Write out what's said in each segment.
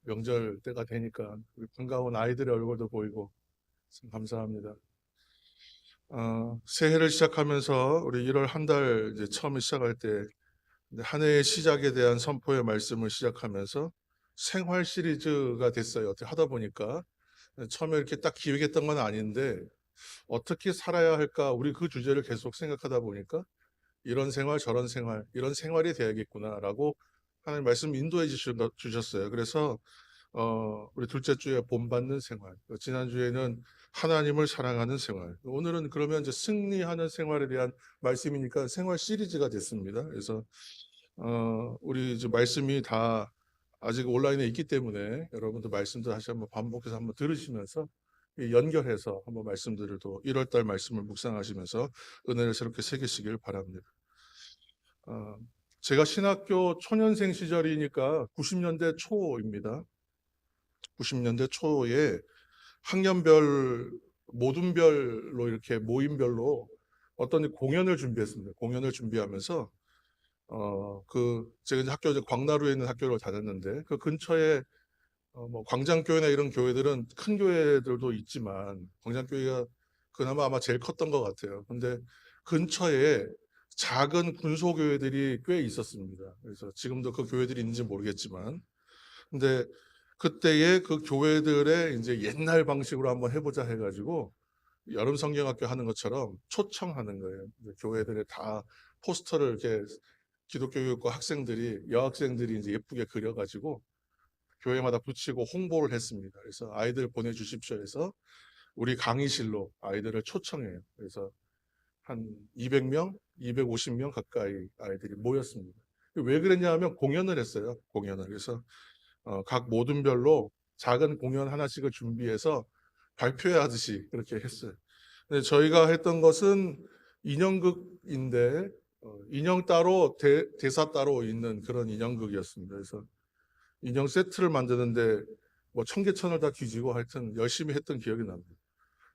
명절 때가 되니까 우리 반가운 아이들의 얼굴도 보이고 참 감사합니다. 새해를 시작하면서 우리 1월 한 달 이제 처음 시작할 때 한 해의 시작에 대한 선포의 말씀을 시작하면서 생활 시리즈가 됐어요. 어떻게 하다 보니까 처음에 이렇게 딱 기획했던 건 아닌데 어떻게 살아야 할까 우리 그 주제를 계속 생각하다 보니까 이런 생활 저런 생활 이런 생활이 돼야겠구나라고 하나님 말씀 인도해 주셨어요. 그래서 우리 둘째 주에 본받는 생활, 지난주에는 하나님을 사랑하는 생활, 오늘은 그러면 이제 승리하는 생활에 대한 말씀이니까 생활 시리즈가 됐습니다. 그래서 우리 이제 말씀이 다 아직 온라인에 있기 때문에 여러분들 말씀도 다시 한번 반복해서 한번 들으시면서 연결해서 한번 말씀들을 또 1월 달 말씀을 묵상하시면서 은혜를 새롭게 새기시길 바랍니다. 제가 신학교 초년생 시절이니까 90년대 초입니다. 90년대 초에 학년별 모둠별로 이렇게 모임별로 어떤 공연을 준비했습니다. 공연을 준비하면서 제가 이제 학교 이제 광나루에 있는 학교를 다녔는데 그 근처에 뭐 광장교회나 이런 교회들은 큰 교회들도 있지만 광장교회가 그나마 아마 제일 컸던 것 같아요. 근데 근처에 작은 군소교회들이 꽤 있었습니다. 그래서 지금도 그 교회들이 있는지 모르겠지만 근데 그때의 그 교회들의 이제 옛날 방식으로 한번 해보자 해가지고 여름 성경학교 하는 것처럼 초청하는 거예요. 교회들에 다 포스터를 이렇게 기독교 교육과 학생들이 여학생들이 이제 예쁘게 그려가지고 교회마다 붙이고 홍보를 했습니다. 그래서 아이들 보내주십시오 해서 우리 강의실로 아이들을 초청해요. 그래서 한 200명, 250명 가까이 아이들이 모였습니다. 왜 그랬냐면 공연을 했어요. 공연을. 그래서 각 모둠별로 작은 공연 하나씩을 준비해서 발표하듯이 그렇게 했어요. 근데 저희가 했던 것은 인형극인데 인형 따로 대사 따로 있는 그런 인형극이었습니다. 그래서 인형 세트를 만드는데 뭐 청계천을 다 뒤지고 하여튼 열심히 했던 기억이 납니다.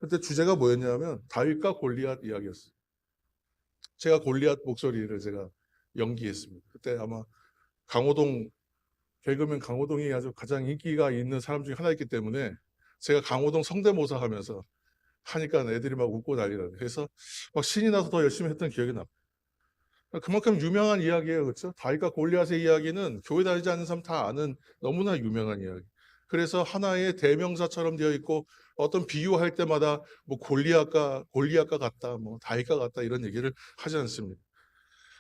그때 주제가 뭐였냐면 다윗과 골리앗 이야기였어요. 제가 골리앗 목소리를 제가 연기했습니다. 그때 아마 강호동 개그맨 강호동이 아주 가장 인기가 있는 사람 중에 하나였기 때문에 제가 강호동 성대모사 하면서 하니까 애들이 막 웃고 난리라고 해서 막 신이 나서 더 열심히 했던 기억이 납니다. 그만큼 유명한 이야기예요. 그렇죠? 다윗과 골리앗의 이야기는 교회 다니지 않는 사람 다 아는 너무나 유명한 이야기. 그래서 하나의 대명사처럼 되어 있고 어떤 비유할 때마다 뭐 골리앗과 같다, 뭐 다윗과 같다 이런 얘기를 하지 않습니다.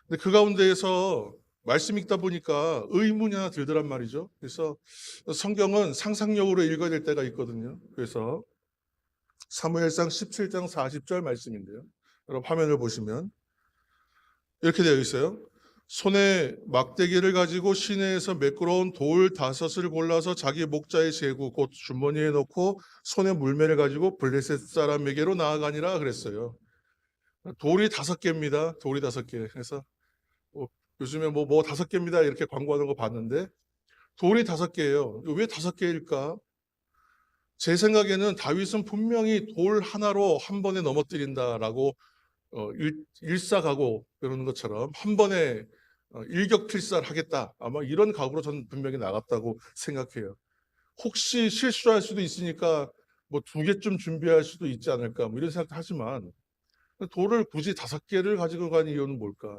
근데 그 가운데에서 말씀 읽다 보니까 의문이 하나 들더란 말이죠. 그래서 성경은 상상력으로 읽어야 될 때가 있거든요. 그래서 사무엘상 17장 40절 말씀인데요. 여러분 화면을 보시면 이렇게 되어 있어요. 손에 막대기를 가지고 시내에서 매끄러운 돌 5을 골라서 자기 목자의 제구 곧 주머니에 넣고 손에 물매를 가지고 블레셋 사람에게로 나아가니라 그랬어요. 돌이 5개입니다. 돌이 5개. 그래서 요즘에 뭐 5개입니다. 이렇게 광고하는 거 봤는데 돌이 5개예요. 왜 5개일까? 제 생각에는 다윗은 분명히 돌 하나로 한 번에 넘어뜨린다라고 일사가고 그러는 것처럼 한 번에 일격필살하겠다. 아마 이런 각오로 저는 분명히 나갔다고 생각해요. 혹시 실수할 수도 있으니까 뭐 2개쯤 준비할 수도 있지 않을까 뭐 이런 생각도 하지만 돌을 굳이 5개를 가지고 간 이유는 뭘까?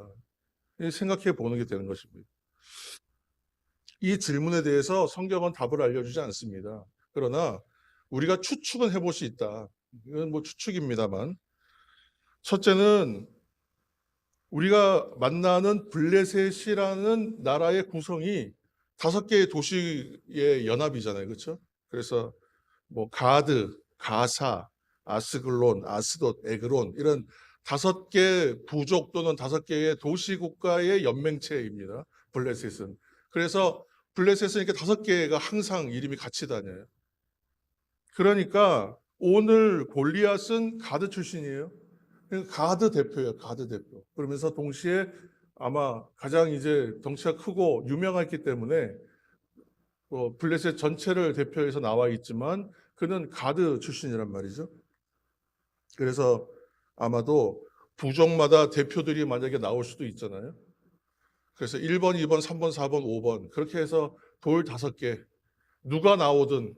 생각해 보는 게 되는 것입니다. 이 질문에 대해서 성경은 답을 알려주지 않습니다. 그러나 우리가 추측은 해볼 수 있다. 이건 뭐 추측입니다만 첫째는 우리가 만나는 블레셋이라는 나라의 구성이 5개의 도시의 연합이잖아요. 그렇죠? 그래서 뭐 가드, 가사, 아스글론, 아스돗, 에그론 이런 5개 부족 또는 5개의 도시 국가의 연맹체입니다. 블레셋은. 그래서 블레셋은 이렇게 5개가 항상 이름이 같이 다녀요. 그러니까 오늘 골리앗은 가드 출신이에요. 가드 대표예요. 가드 대표. 그러면서 동시에 아마 가장 이제 덩치가 크고 유명했기 때문에 블레셋 전체를 대표해서 나와 있지만 그는 가드 출신이란 말이죠. 그래서 아마도 부족마다 대표들이 만약에 나올 수도 있잖아요. 그래서 1번, 2번, 3번, 4번, 5번 그렇게 해서 돌 5개 누가 나오든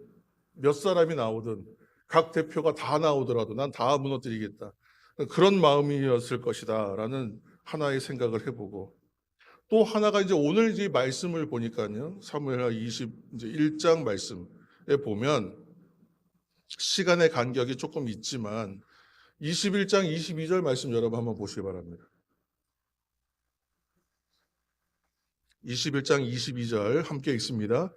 몇 사람이 나오든 각 대표가 다 나오더라도 난 다 무너뜨리겠다. 그런 마음이었을 것이다 라는 하나의 생각을 해보고, 또 하나가 이제 오늘 이 말씀을 보니까요, 사무엘하 21장 말씀에 보면 시간의 간격이 조금 있지만 21장 22절 말씀 여러분 한번 보시기 바랍니다. 21장 22절 함께 읽습니다.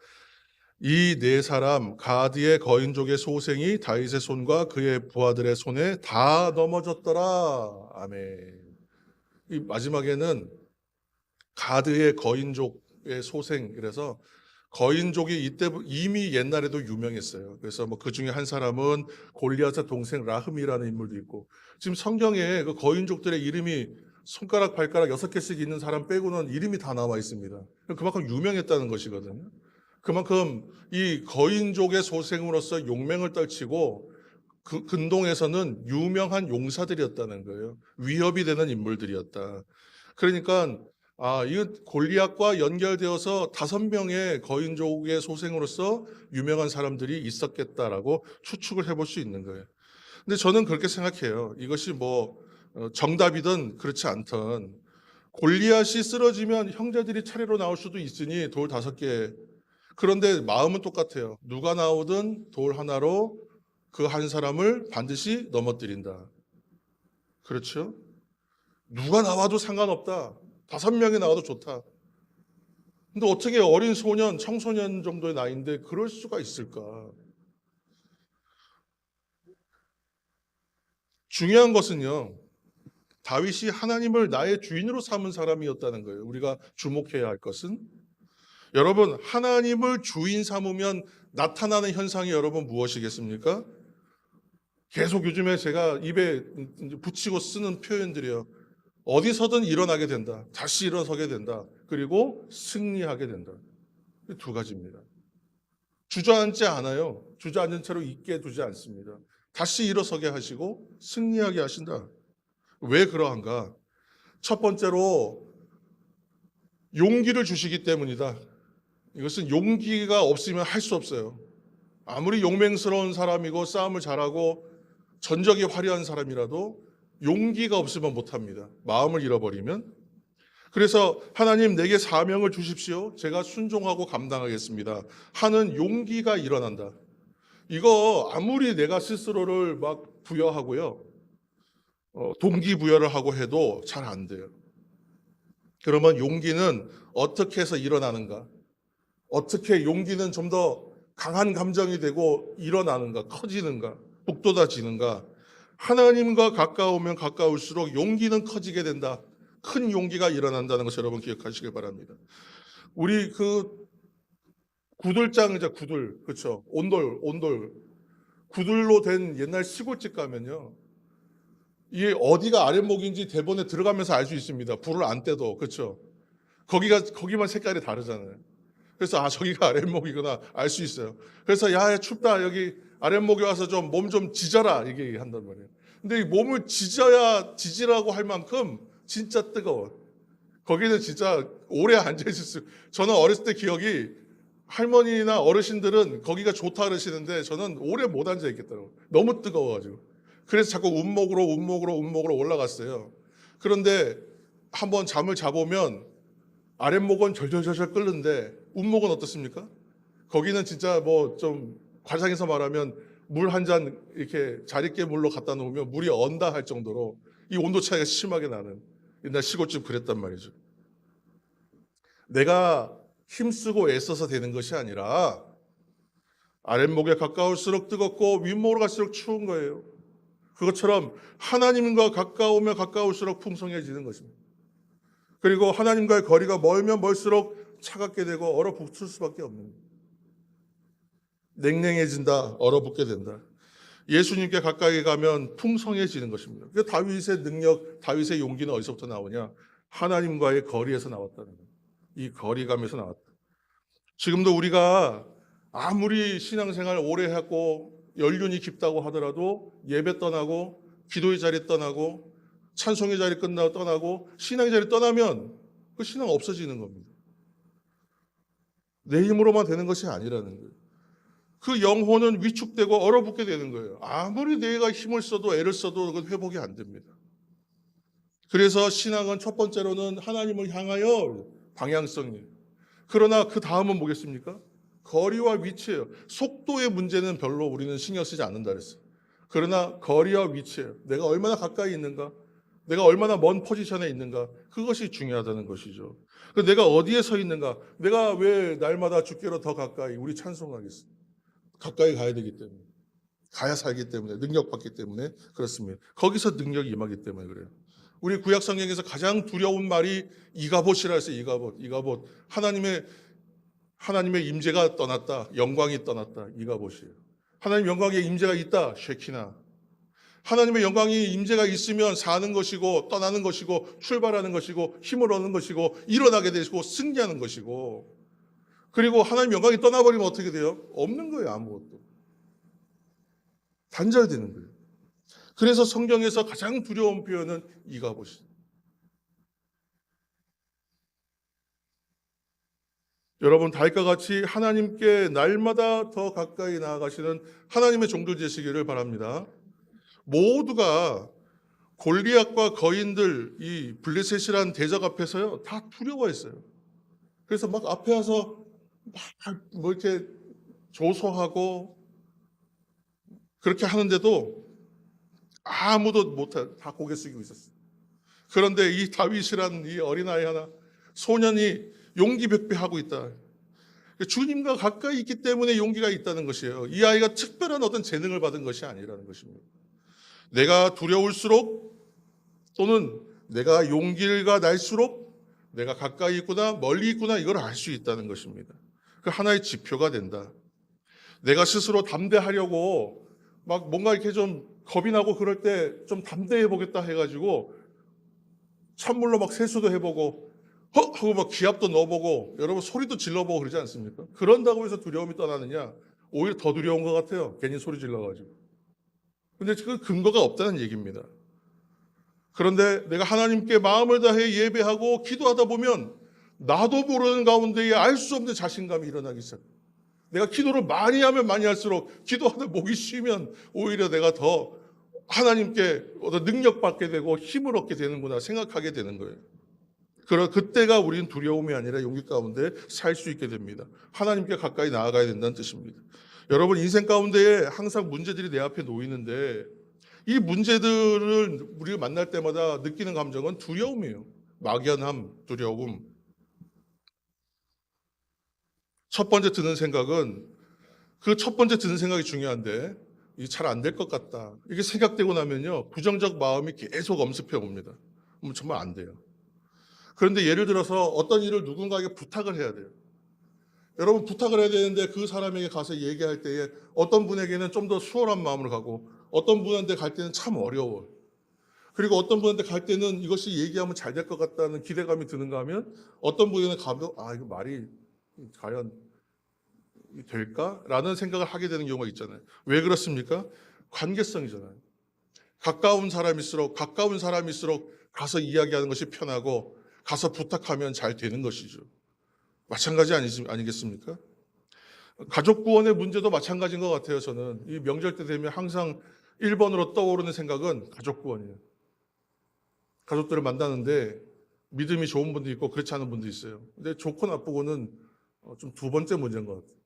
이 네 사람 가드의 거인족의 소생이 다윗의 손과 그의 부하들의 손에 다 넘어졌더라. 아멘. 이 마지막에는 가드의 거인족의 소생, 그래서 거인족이 이때 이미 옛날에도 유명했어요. 그래서 뭐 그 중에 한 사람은 골리앗의 동생 라흠이라는 인물도 있고, 지금 성경에 그 거인족들의 이름이 손가락 발가락 6개씩 있는 사람 빼고는 이름이 다 나와 있습니다. 그만큼 유명했다는 것이거든요. 그만큼 이 거인족의 소생으로서 용맹을 떨치고 그 근동에서는 유명한 용사들이었다는 거예요. 위협이 되는 인물들이었다. 그러니까 이 골리앗과 연결되어서 5명의 거인족의 소생으로서 유명한 사람들이 있었겠다라고 추측을 해볼 수 있는 거예요. 근데 저는 그렇게 생각해요. 이것이 뭐 정답이든 그렇지 않든 골리앗이 쓰러지면 형제들이 차례로 나올 수도 있으니 돌 5개. 그런데 마음은 똑같아요. 누가 나오든 돌 하나로 그 한 사람을 반드시 넘어뜨린다. 그렇죠? 누가 나와도 상관없다. 5명이 나와도 좋다. 근데 어떻게 어린 소년, 청소년 정도의 나이인데 그럴 수가 있을까? 중요한 것은요, 다윗이 하나님을 나의 주인으로 삼은 사람이었다는 거예요. 우리가 주목해야 할 것은, 여러분, 하나님을 주인 삼으면 나타나는 현상이 여러분 무엇이겠습니까? 계속 요즘에 제가 입에 붙이고 쓰는 표현들이요. 어디서든 일어나게 된다. 다시 일어서게 된다. 그리고 승리하게 된다. 이 2가지입니다. 주저앉지 않아요. 주저앉은 채로 있게 두지 않습니다. 다시 일어서게 하시고 승리하게 하신다. 왜 그러한가? 첫 번째로 용기를 주시기 때문이다. 이것은 용기가 없으면 할 수 없어요. 아무리 용맹스러운 사람이고 싸움을 잘하고 전적이 화려한 사람이라도 용기가 없으면 못합니다. 마음을 잃어버리면. 그래서 하나님 내게 사명을 주십시오. 제가 순종하고 감당하겠습니다. 하는 용기가 일어난다. 이거 아무리 내가 스스로를 막 부여하고요. 동기부여를 하고 해도 잘 안 돼요. 그러면 용기는 어떻게 해서 일어나는가? 어떻게 용기는 좀 더 강한 감정이 되고 일어나는가? 커지는가? 북돋아지는가? 하나님과 가까우면 가까울수록 용기는 커지게 된다. 큰 용기가 일어난다는 것을 여러분 기억하시길 바랍니다. 우리 그 구들장이자 구들, 그렇죠? 온돌. 구들로 된 옛날 시골집 가면요. 이게 어디가 아랫목인지 대본에 들어가면서 알 수 있습니다. 불을 안 떼도, 그렇죠? 거기만 색깔이 다르잖아요. 그래서 저기가 아랫목이구나 알 수 있어요. 그래서 야 춥다 여기 아랫목에 와서 좀 몸 좀 지져라 이게 한단 말이에요. 근데 이 몸을 지지라고 할 만큼 진짜 뜨거워. 거기는 진짜 오래 앉아 있을 수. 저는 어렸을 때 기억이 할머니나 어르신들은 거기가 좋다 그러시는데 저는 오래 못 앉아 있겠더라고요. 너무 뜨거워가지고. 그래서 자꾸 운목으로 올라갔어요. 그런데 한번 잠을 자보면 아랫목은 절절절절 끓는데 운목은 어떻습니까? 거기는 진짜 뭐 좀 과장해서 말하면 물 한 잔 이렇게 자리께 물로 갖다 놓으면 물이 언다 할 정도로 이 온도 차이가 심하게 나는 옛날 시골집 그랬단 말이죠. 내가 힘쓰고 애써서 되는 것이 아니라 아랫목에 가까울수록 뜨겁고 윗목으로 갈수록 추운 거예요. 그것처럼 하나님과 가까우면 가까울수록 풍성해지는 것입니다. 그리고 하나님과의 거리가 멀면 멀수록 차갑게 되고 얼어붙을 수밖에 없는 거예요. 냉랭해진다, 얼어붙게 된다. 예수님께 가까이 가면 풍성해지는 것입니다. 그 다윗의 능력, 다윗의 용기는 어디서부터 나오냐? 하나님과의 거리에서 나왔다는 거예요. 이 거리감에서 나왔다. 지금도 우리가 아무리 신앙생활 오래 했고 연륜이 깊다고 하더라도 예배 떠나고 기도의 자리 떠나고 찬송의 자리 끝나고 떠나고 신앙의 자리 떠나면 그 신앙 없어지는 겁니다. 내 힘으로만 되는 것이 아니라는 거예요. 그 영혼은 위축되고 얼어붙게 되는 거예요. 아무리 내가 힘을 써도 애를 써도 그건 회복이 안 됩니다. 그래서 신앙은 첫 번째로는 하나님을 향하여 방향성이에요. 그러나 그 다음은 뭐겠습니까? 거리와 위치예요. 속도의 문제는 별로 우리는 신경 쓰지 않는다 그랬어요. 그러나 거리와 위치예요. 내가 얼마나 가까이 있는가? 내가 얼마나 먼 포지션에 있는가? 그것이 중요하다는 것이죠. 내가 어디에 서 있는가? 내가 왜 날마다 주께로 더 가까이 우리 찬송하겠어요? 가까이 가야 되기 때문에. 가야 살기 때문에. 능력받기 때문에 그렇습니다. 거기서 능력이 임하기 때문에 그래요. 우리 구약 성경에서 가장 두려운 말이 이가봇이라 했어요. 이가봇. 하나님의 임재가 떠났다. 영광이 떠났다. 이가봇이에요. 하나님 영광의 임재가 있다. 쉐키나. 하나님의 영광이 임재가 있으면 사는 것이고 떠나는 것이고 출발하는 것이고 힘을 얻는 것이고 일어나게 되고 승리하는 것이고, 그리고 하나님 영광이 떠나버리면 어떻게 돼요? 없는 거예요. 아무것도. 단절되는 거예요. 그래서 성경에서 가장 두려운 표현은 이가봇이에요. 여러분, 다윗과 같이 하나님께 날마다 더 가까이 나아가시는 하나님의 종들 되시기를 바랍니다. 모두가 골리앗과 거인들, 이 블레셋이라는 대적 앞에서요 다 두려워했어요. 그래서 막 앞에 와서 막 뭐 이렇게 조소하고 그렇게 하는데도 아무도 못해, 다 고개 숙이고 있었어요. 그런데 이 다윗이라는 이 어린아이 하나, 소년이 용기백배하고 있다. 주님과 가까이 있기 때문에 용기가 있다는 것이에요. 이 아이가 특별한 어떤 재능을 받은 것이 아니라는 것입니다. 내가 두려울수록, 또는 내가 용기가 날수록 내가 가까이 있구나 멀리 있구나 이걸 알 수 있다는 것입니다. 그 하나의 지표가 된다. 내가 스스로 담대하려고 막 뭔가 이렇게 좀 겁이 나고 그럴 때 좀 담대해 보겠다 해가지고 찬물로 막 세수도 해보고 하고 막 기압도 넣어보고 여러분 소리도 질러보고 그러지 않습니까? 그런다고 해서 두려움이 떠나느냐? 오히려 더 두려운 것 같아요. 괜히 소리 질러가지고. 근데 그 근거가 없다는 얘기입니다. 그런데 내가 하나님께 마음을 다해 예배하고 기도하다 보면 나도 모르는 가운데에 알 수 없는 자신감이 일어나기 시작해요. 내가 기도를 많이 하면 많이 할수록 기도하다 목이 쉬면 오히려 내가 더 하나님께 어떤 능력받게 되고 힘을 얻게 되는구나 생각하게 되는 거예요. 그때가 우리는 두려움이 아니라 용기 가운데 살 수 있게 됩니다. 하나님께 가까이 나아가야 된다는 뜻입니다. 여러분, 인생 가운데에 항상 문제들이 내 앞에 놓이는데 이 문제들을 우리가 만날 때마다 느끼는 감정은 두려움이에요. 막연함, 두려움. 첫 번째 드는 생각은, 그 첫 번째 드는 생각이 중요한데 이게 잘 안 될 것 같다. 이게 생각되고 나면요 부정적 마음이 계속 엄습해 옵니다. 그럼 정말 안 돼요. 그런데 예를 들어서 어떤 일을 누군가에게 부탁을 해야 돼요. 여러분, 부탁을 해야 되는데 그 사람에게 가서 얘기할 때에 어떤 분에게는 좀 더 수월한 마음을 가고 어떤 분한테 갈 때는 참 어려워. 그리고 어떤 분한테 갈 때는 이것이 얘기하면 잘 될 것 같다는 기대감이 드는가 하면 어떤 분에게는 가면 이거 말이 과연 될까? 라는 생각을 하게 되는 경우가 있잖아요. 왜 그렇습니까? 관계성이잖아요. 가까운 사람일수록 가서 이야기하는 것이 편하고 가서 부탁하면 잘 되는 것이죠. 마찬가지 아니겠습니까? 가족 구원의 문제도 마찬가지인 것 같아요. 저는 이 명절 때 되면 항상 1번으로 떠오르는 생각은 가족 구원이에요. 가족들을 만나는데 믿음이 좋은 분도 있고 그렇지 않은 분도 있어요. 근데 좋고 나쁘고는 좀 두 번째 문제인 것 같아요.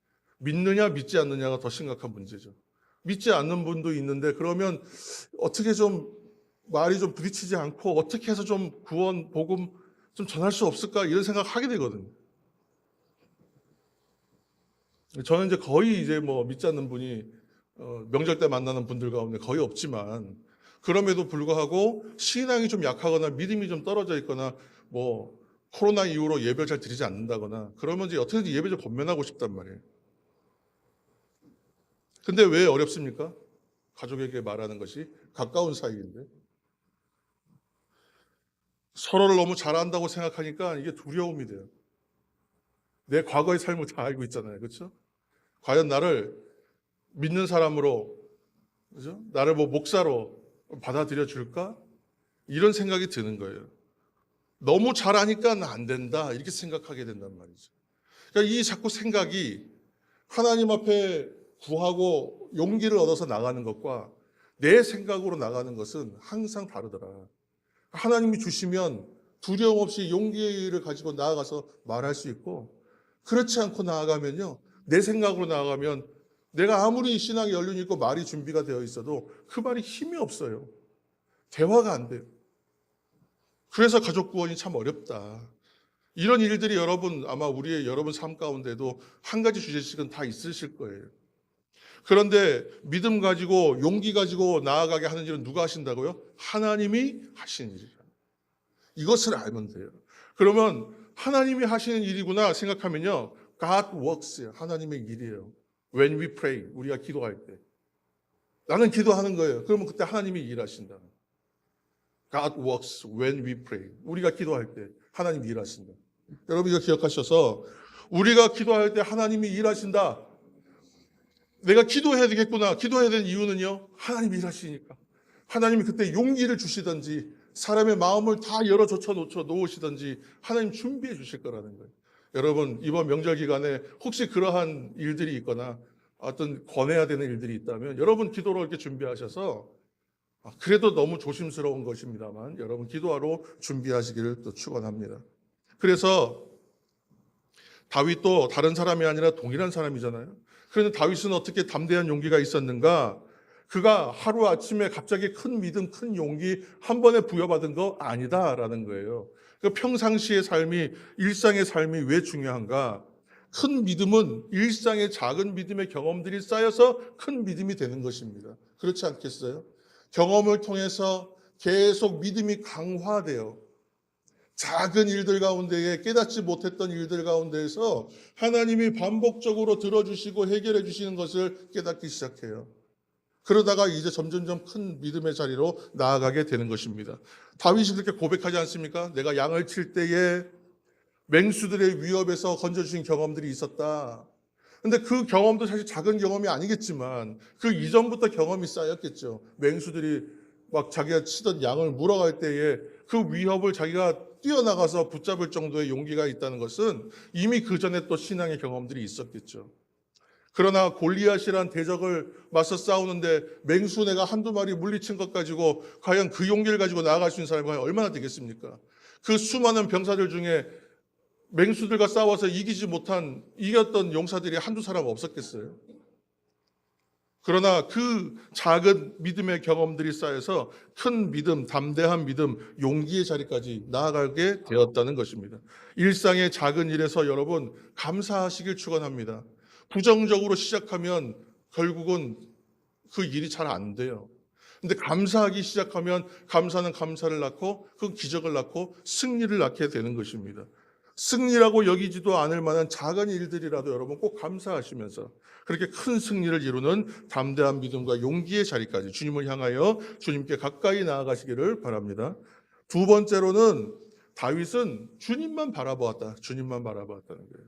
믿느냐 믿지 않느냐가 더 심각한 문제죠. 믿지 않는 분도 있는데 그러면 어떻게 좀 말이 좀 부딪히지 않고 어떻게 해서 좀 구원, 복음 좀 전할 수 없을까 이런 생각을 하게 되거든요. 저는 이제 거의 뭐 믿지 않는 분이 명절 때 만나는 분들 가운데 거의 없지만 그럼에도 불구하고 신앙이 좀 약하거나 믿음이 좀 떨어져 있거나 뭐 코로나 이후로 예배를 잘 드리지 않는다거나 그러면 이제 어떻게든지 예배 좀 권면하고 싶단 말이에요. 근데 왜 어렵습니까? 가족에게 말하는 것이 가까운 사이인데 서로를 너무 잘 안다고 생각하니까 이게 두려움이 돼요. 내 과거의 삶을 다 알고 있잖아요. 그렇죠? 과연 나를 믿는 사람으로, 그죠? 나를 뭐 목사로 받아들여 줄까? 이런 생각이 드는 거예요. 너무 잘 아니까 안 된다 이렇게 생각하게 된단 말이죠. 그러니까 이 자꾸 생각이 하나님 앞에 구하고 용기를 얻어서 나가는 것과 내 생각으로 나가는 것은 항상 다르더라. 하나님이 주시면 두려움 없이 용기를 가지고 나아가서 말할 수 있고, 그렇지 않고 나아가면요, 내 생각으로 나아가면 내가 아무리 신앙의 연륜이 있고 말이 준비가 되어 있어도 그 말이 힘이 없어요. 대화가 안 돼요. 그래서 가족 구원이 참 어렵다. 이런 일들이 여러분, 아마 우리의 여러분 삶 가운데도 한 가지 주제씩은 다 있으실 거예요. 그런데 믿음 가지고 용기 가지고 나아가게 하는 일은 누가 하신다고요? 하나님이 하시는 일이에요. 이것을 알면 돼요. 그러면 하나님이 하시는 일이구나 생각하면요, God works, 하나님의 일이에요. When we pray, 우리가 기도할 때 나는 기도하는 거예요. 그러면 그때 하나님이 일하신다. God works when we pray. 우리가 기도할 때 하나님이 일하신다. 여러분 이거 기억하셔서, 우리가 기도할 때 하나님이 일하신다. 내가 기도해야 되겠구나. 기도해야 되는 이유는요, 하나님이 일하시니까. 하나님이 그때 용기를 주시든지 사람의 마음을 다 열어젖혀 놓으시든지 하나님 준비해 주실 거라는 거예요. 여러분 이번 명절 기간에 혹시 그러한 일들이 있거나 어떤 권해야 되는 일들이 있다면 여러분 기도로 이렇게 준비하셔서, 그래도 너무 조심스러운 것입니다만 여러분 기도하러 준비하시기를 또 축원합니다. 그래서 다윗도 다른 사람이 아니라 동일한 사람이잖아요. 그런데 다윗은 어떻게 담대한 용기가 있었는가? 그가 하루아침에 갑자기 큰 믿음, 큰 용기 한 번에 부여받은 거 아니다라는 거예요. 그 평상시의 삶이, 일상의 삶이 왜 중요한가? 큰 믿음은 일상의 작은 믿음의 경험들이 쌓여서 큰 믿음이 되는 것입니다. 그렇지 않겠어요? 경험을 통해서 계속 믿음이 강화돼요. 작은 일들 가운데에, 깨닫지 못했던 일들 가운데에서 하나님이 반복적으로 들어주시고 해결해 주시는 것을 깨닫기 시작해요. 그러다가 이제 점점점 큰 믿음의 자리로 나아가게 되는 것입니다. 다윗이 그렇게 고백하지 않습니까? 내가 양을 칠 때에 맹수들의 위협에서 건져주신 경험들이 있었다. 근데 그 경험도 사실 작은 경험이 아니겠지만 그 이전부터 경험이 쌓였겠죠. 맹수들이 막 자기가 치던 양을 물어갈 때에 그 위협을 자기가 뛰어나가서 붙잡을 정도의 용기가 있다는 것은 이미 그 전에 또 신앙의 경험들이 있었겠죠. 그러나 골리앗이란 대적을 맞서 싸우는데 맹수네가 한두 마리 물리친 것 가지고 과연 그 용기를 가지고 나아갈 수 있는 사람이 얼마나 되겠습니까? 그 수많은 병사들 중에 맹수들과 싸워서 이겼던 용사들이 한두 사람 없었겠어요? 그러나 그 작은 믿음의 경험들이 쌓여서 큰 믿음, 담대한 믿음, 용기의 자리까지 나아가게 되었다는 것입니다. 일상의 작은 일에서 여러분 감사하시길 축원합니다. 부정적으로 시작하면 결국은 그 일이 잘 안 돼요. 근데 감사하기 시작하면 감사는 감사를 낳고 그 기적을 낳고 승리를 낳게 되는 것입니다. 승리라고 여기지도 않을 만한 작은 일들이라도 여러분 꼭 감사하시면서 그렇게 큰 승리를 이루는 담대한 믿음과 용기의 자리까지 주님을 향하여 주님께 가까이 나아가시기를 바랍니다. 두 번째로는 다윗은 주님만 바라보았다. 주님만 바라보았다는 거예요.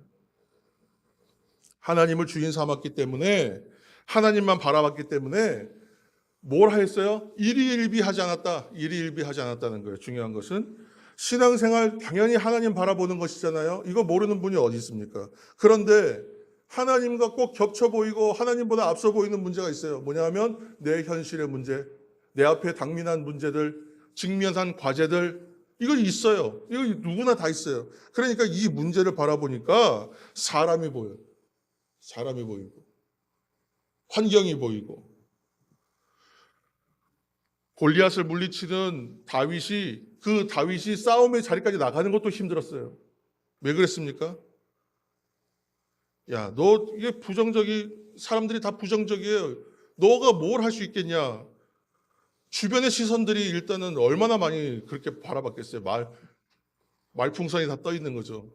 하나님을 주인 삼았기 때문에, 하나님만 바라봤기 때문에 뭘 했어요? 일희일비하지 않았다. 일희일비하지 않았다는 거예요. 중요한 것은 신앙생활 당연히 하나님 바라보는 것이잖아요. 이거 모르는 분이 어디 있습니까? 그런데 하나님과 꼭 겹쳐 보이고 하나님보다 앞서 보이는 문제가 있어요. 뭐냐면 내 현실의 문제, 내 앞에 당면한 문제들, 직면한 과제들, 이거 있어요. 이거 누구나 다 있어요. 그러니까 이 문제를 바라보니까 사람이 보여요. 사람이 보이고 환경이 보이고, 골리앗을 물리치는 다윗이 싸움의 자리까지 나가는 것도 힘들었어요. 왜 그랬습니까? 야, 너 이게 사람들이 다 부정적이에요. 너가 뭘 할 수 있겠냐? 주변의 시선들이 일단은 얼마나 많이 그렇게 바라봤겠어요. 말풍선이 다 떠 있는 거죠.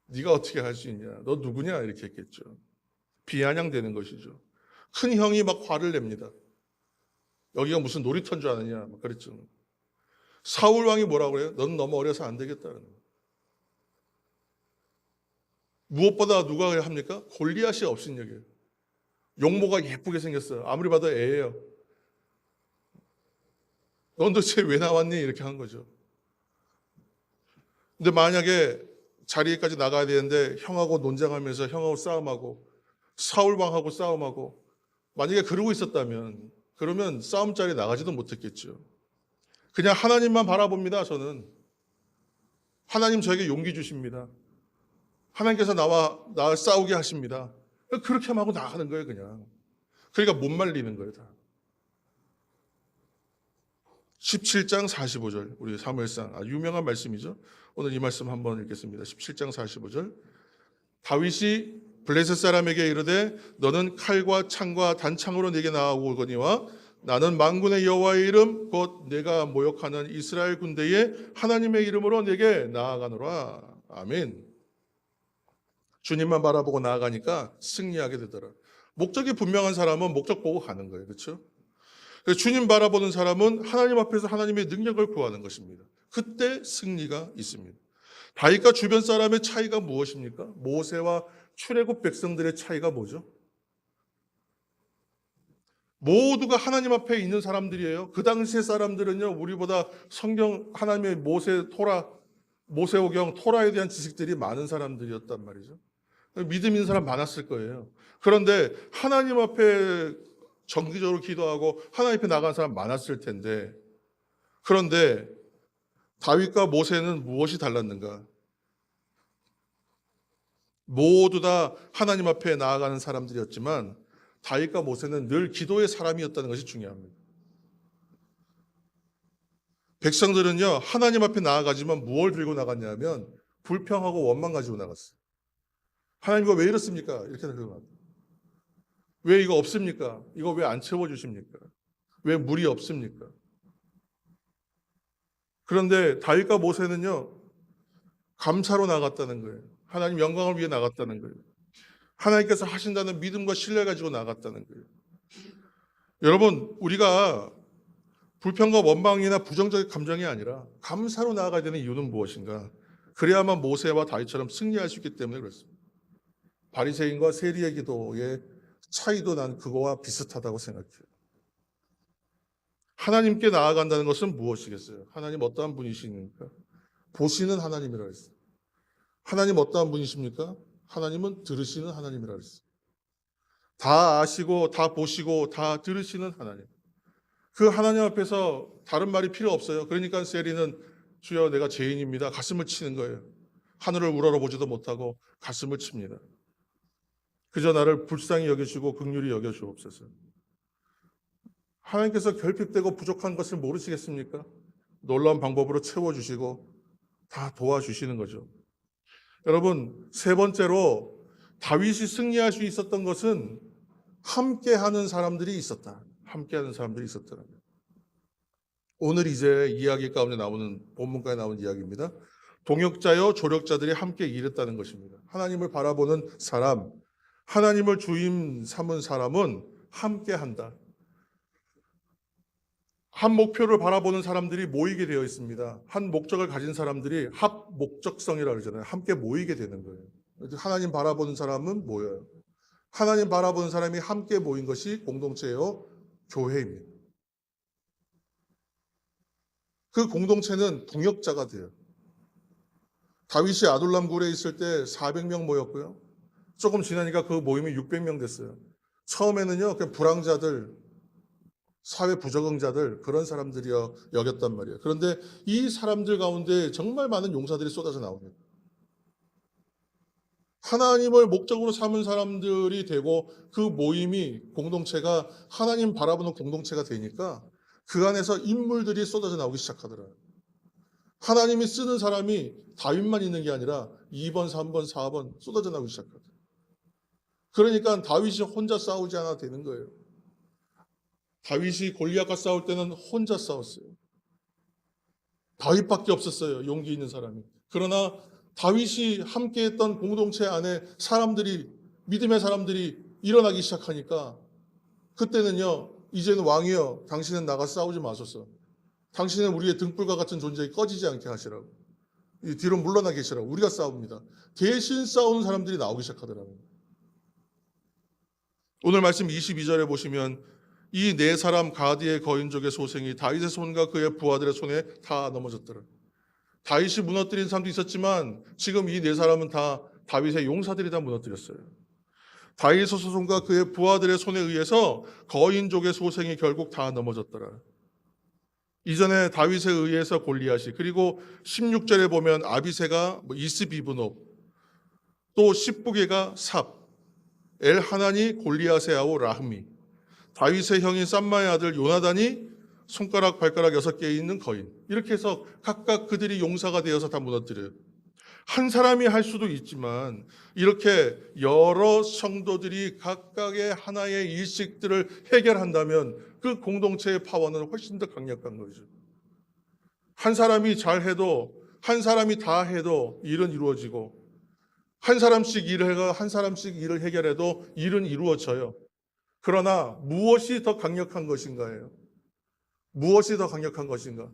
네가 어떻게 할 수 있냐? 너 누구냐? 이렇게 했겠죠. 비아냥되는 것이죠. 큰 형이 막 화를 냅니다. 여기가 무슨 놀이터인 줄 아느냐? 막 그랬죠. 사울 왕이 뭐라고 그래요? 넌 너무 어려서 안 되겠다는 거예요. 무엇보다 누가 합니까? 골리앗이 업신여겨요. 용모가 예쁘게 생겼어요. 아무리 봐도 애예요. 넌 도대체 왜 나왔니? 이렇게 한 거죠. 근데 만약에 자리에까지 나가야 되는데 형하고 논쟁하면서 형하고 싸움하고 사울왕하고 싸움하고 만약에 그러고 있었다면 그러면 싸움 자리에 나가지도 못했겠죠. 그냥 하나님만 바라봅니다. 저는 하나님 저에게 용기 주십니다. 하나님께서 나와 싸우게 하십니다. 그렇게만 하고 나가는 거예요, 그냥. 그러니까 못 말리는 거예요, 다. 17장 45절, 우리 사무엘상 유명한 말씀이죠. 오늘 이 말씀 한번 읽겠습니다. 17장 45절. 다윗이 블레셋 사람에게 이르되 너는 칼과 창과 단창으로 내게 나아오거니와 나는 만군의 여호와의 이름 곧 내가 모욕하는 이스라엘 군대의 하나님의 이름으로 내게 나아가노라. 아멘. 주님만 바라보고 나아가니까 승리하게 되더라. 목적이 분명한 사람은 목적 보고 가는 거예요. 그렇죠? 주님 바라보는 사람은 하나님 앞에서 하나님의 능력을 구하는 것입니다. 그때 승리가 있습니다. 다윗과 주변 사람의 차이가 무엇입니까? 모세와 출애굽 백성들의 차이가 뭐죠? 모두가 하나님 앞에 있는 사람들이에요. 그 당시의 사람들은요, 우리보다 성경, 하나님의 모세오경, 토라에 대한 지식들이 많은 사람들이었단 말이죠. 믿음 있는 사람 많았을 거예요. 그런데 하나님 앞에 정기적으로 기도하고 하나님 앞에 나간 사람 많았을 텐데, 그런데 다윗과 모세는 무엇이 달랐는가? 모두 다 하나님 앞에 나아가는 사람들이었지만 다윗과 모세는 늘 기도의 사람이었다는 것이 중요합니다. 백성들은요, 하나님 앞에 나아가지만 무엇을 들고 나갔냐면 불평하고 원망 가지고 나갔어요. 하나님 이거 왜 이렇습니까? 이렇게 들고 나갔어요. 왜 이거 없습니까? 이거 왜 안 채워주십니까? 왜 물이 없습니까? 그런데 다윗과 모세는요, 감사로 나갔다는 거예요. 하나님 영광을 위해 나갔다는 거예요. 하나님께서 하신다는 믿음과 신뢰 가지고 나갔다는 거예요. 여러분, 우리가 불평과 원망이나 부정적인 감정이 아니라 감사로 나아가야 되는 이유는 무엇인가? 그래야만 모세와 다윗처럼 승리할 수 있기 때문에 그렇습니다. 바리새인과 세리의 기도의 차이도 난 그거와 비슷하다고 생각해요. 하나님께 나아간다는 것은 무엇이겠어요? 하나님 어떠한 분이십니까? 보시는 하나님이라 했어요. 하나님 어떠한 분이십니까? 하나님은 들으시는 하나님이라 했어요. 다 아시고 다 보시고 다 들으시는 하나님. 그 하나님 앞에서 다른 말이 필요 없어요. 그러니까 세리는 주여 내가 죄인입니다. 가슴을 치는 거예요. 하늘을 우러러보지도 못하고 가슴을 칩니다. 그저 나를 불쌍히 여겨주고 긍휼히 여겨주옵소서. 하나님께서 결핍되고 부족한 것을 모르시겠습니까? 놀라운 방법으로 채워주시고 다 도와주시는 거죠. 여러분, 세 번째로 다윗이 승리할 수 있었던 것은 함께하는 사람들이 있었다. 함께하는 사람들이 있었다는 거예요. 오늘 이제 이야기 가운데 나오는 본문가에 나오는 이야기입니다. 동역자여 조력자들이 함께 일했다는 것입니다. 하나님을 바라보는 사람, 하나님을 주임 삼은 사람은 함께한다. 한 목표를 바라보는 사람들이 모이게 되어 있습니다. 한 목적을 가진 사람들이 합목적성이라고 그러잖아요. 함께 모이게 되는 거예요. 하나님 바라보는 사람은 모여요. 하나님 바라보는 사람이 함께 모인 것이 공동체요, 교회입니다. 그 공동체는 동역자가 돼요. 다윗이 아둘람 굴에 있을 때 400명 모였고요. 조금 지나니까 그 모임이 600명 됐어요. 처음에는요, 그냥 불황자들, 사회 부적응자들, 그런 사람들이 여겼단 말이에요. 그런데 이 사람들 가운데 정말 많은 용사들이 쏟아져 나옵니다. 하나님을 목적으로 삼은 사람들이 되고 그 모임이, 공동체가 하나님 바라보는 공동체가 되니까 그 안에서 인물들이 쏟아져 나오기 시작하더라고요. 하나님이 쓰는 사람이 다윗만 있는 게 아니라 2번, 3번, 4번 쏟아져 나오기 시작하더라고요. 그러니까 다윗이 혼자 싸우지 않아도 되는 거예요. 다윗이 골리앗과 싸울 때는 혼자 싸웠어요. 다윗밖에 없었어요. 용기 있는 사람이. 그러나 다윗이 함께했던 공동체 안에 사람들이, 믿음의 사람들이 일어나기 시작하니까 그때는요, 이제는 왕이여 당신은 나가 싸우지 마소서. 당신은 우리의 등불과 같은 존재가 꺼지지 않게 하시라고. 이 뒤로 물러나 계시라고. 우리가 싸웁니다. 대신 싸우는 사람들이 나오기 시작하더라고요. 오늘 말씀 22절에 보시면 이 네 사람 가드의 거인족의 소생이 다윗의 손과 그의 부하들의 손에 다 넘어졌더라. 다윗이 무너뜨린 사람도 있었지만 지금 이 네 사람은 다 다윗의 용사들이 다 무너뜨렸어요. 다윗의 소송과 그의 부하들의 손에 의해서 거인족의 소생이 결국 다 넘어졌더라. 이전에 다윗에 의해서 골리앗이, 그리고 16절에 보면 아비새가 이스비브노b, 또 십부개가 삽, 엘하나니 골리앗의 아우 라흐미, 다윗의 형인 쌈마의 아들 요나단이 손가락 발가락 6개 있는 거인. 이렇게 해서 각각 그들이 용사가 되어서 다 무너뜨려요. 한 사람이 할 수도 있지만 이렇게 여러 성도들이 각각의 하나의 일식들을 해결한다면 그 공동체의 파워는 훨씬 더 강력한 거죠. 한 사람이 잘해도, 한 사람이 다 해도 일은 이루어지고, 한 사람씩 일을 해결해도 일은 이루어져요. 그러나 무엇이 더 강력한 것인가예요? 무엇이 더 강력한 것인가?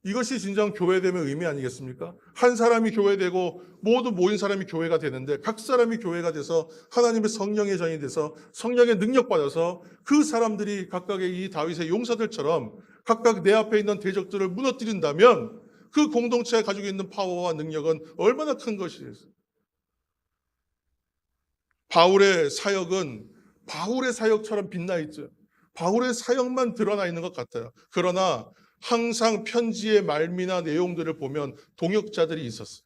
이것이 진정 교회됨의 의미 아니겠습니까? 한 사람이 교회되고 모두 모인 사람이 교회가 되는데, 각 사람이 교회가 돼서 하나님의 성령의 전이 돼서 성령의 능력 받아서 그 사람들이 각각의 이 다윗의 용사들처럼 각각 내 앞에 있는 대적들을 무너뜨린다면 그 공동체가 가지고 있는 파워와 능력은 얼마나 큰 것이겠어요. 바울의 사역은 바울의 사역처럼 빛나 있죠. 바울의 사역만 드러나 있는 것 같아요. 그러나 항상 편지의 말미나 내용들을 보면 동역자들이 있었어요.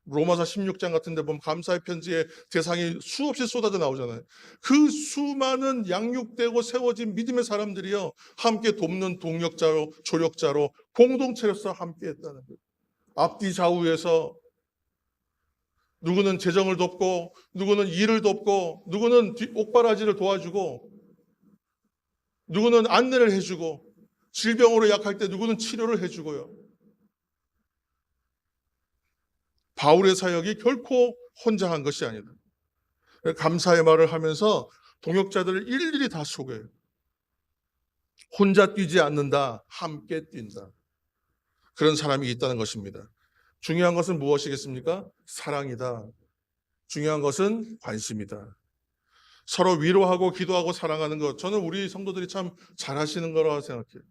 로마서 16장 같은 데 보면 감사의 편지의 대상이 수없이 쏟아져 나오잖아요. 그 수많은 양육되고 세워진 믿음의 사람들이요, 함께 돕는 동역자로, 조력자로, 공동체로서 함께 했다는 거예요. 앞뒤 좌우에서 누구는 재정을 돕고, 누구는 일을 돕고, 누구는 옥바라지를 도와주고, 누구는 안내를 해주고, 질병으로 약할 때 누구는 치료를 해주고요. 바울의 사역이 결코 혼자 한 것이 아니다. 감사의 말을 하면서 동역자들을 일일이 다 소개해요. 혼자 뛰지 않는다, 함께 뛴다. 그런 사람이 있다는 것입니다. 중요한 것은 무엇이겠습니까? 사랑이다. 중요한 것은 관심이다. 서로 위로하고 기도하고 사랑하는 것, 저는 우리 성도들이 참 잘하시는 거라고 생각해요.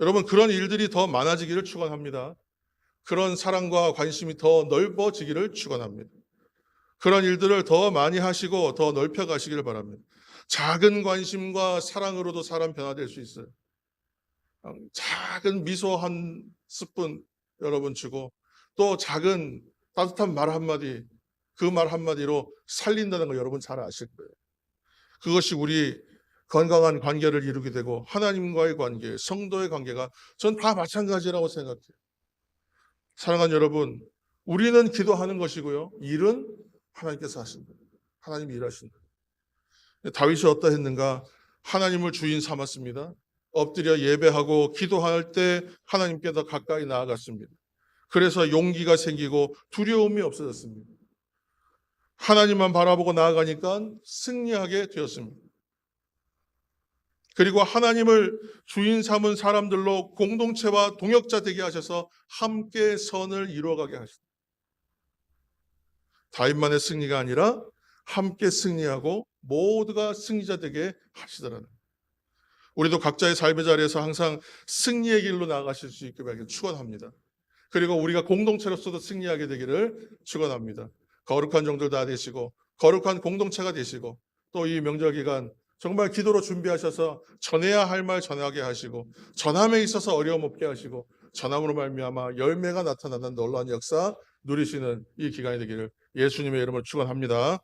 여러분, 그런 일들이 더 많아지기를 축원합니다. 그런 사랑과 관심이 더 넓어지기를 축원합니다. 그런 일들을 더 많이 하시고 더 넓혀 가시기를 바랍니다. 작은 관심과 사랑으로도 사람 변화될 수 있어요. 작은 미소 한 스푼 여러분 주고, 또 작은 따뜻한 말 한마디, 그 말 한마디로 살린다는 거 여러분 잘 아실 거예요. 그것이 우리 건강한 관계를 이루게 되고, 하나님과의 관계, 성도의 관계가 전 다 마찬가지라고 생각해요. 사랑하는 여러분, 우리는 기도하는 것이고요, 일은 하나님께서 하신다. 하나님이 일하신다. 다윗이 어떠했는가? 하나님을 주인 삼았습니다. 엎드려 예배하고 기도할 때 하나님께 더 가까이 나아갔습니다. 그래서 용기가 생기고 두려움이 없어졌습니다. 하나님만 바라보고 나아가니까 승리하게 되었습니다. 그리고 하나님을 주인 삼은 사람들로 공동체와 동역자 되게 하셔서 함께 선을 이루어가게 하셨습니다. 다윗만의 승리가 아니라 함께 승리하고 모두가 승리자 되게 하시더라는, 우리도 각자의 삶의 자리에서 항상 승리의 길로 나아가실 수 있게 축원합니다. 그리고 우리가 공동체로서도 승리하게 되기를 축원합니다. 거룩한 종들 다 되시고 거룩한 공동체가 되시고, 또 이 명절 기간 정말 기도로 준비하셔서 전해야 할 말 전하게 하시고, 전함에 있어서 어려움 없게 하시고, 전함으로 말미암아 열매가 나타나는 놀라운 역사 누리시는 이 기간이 되기를 예수님의 이름으로 축원합니다.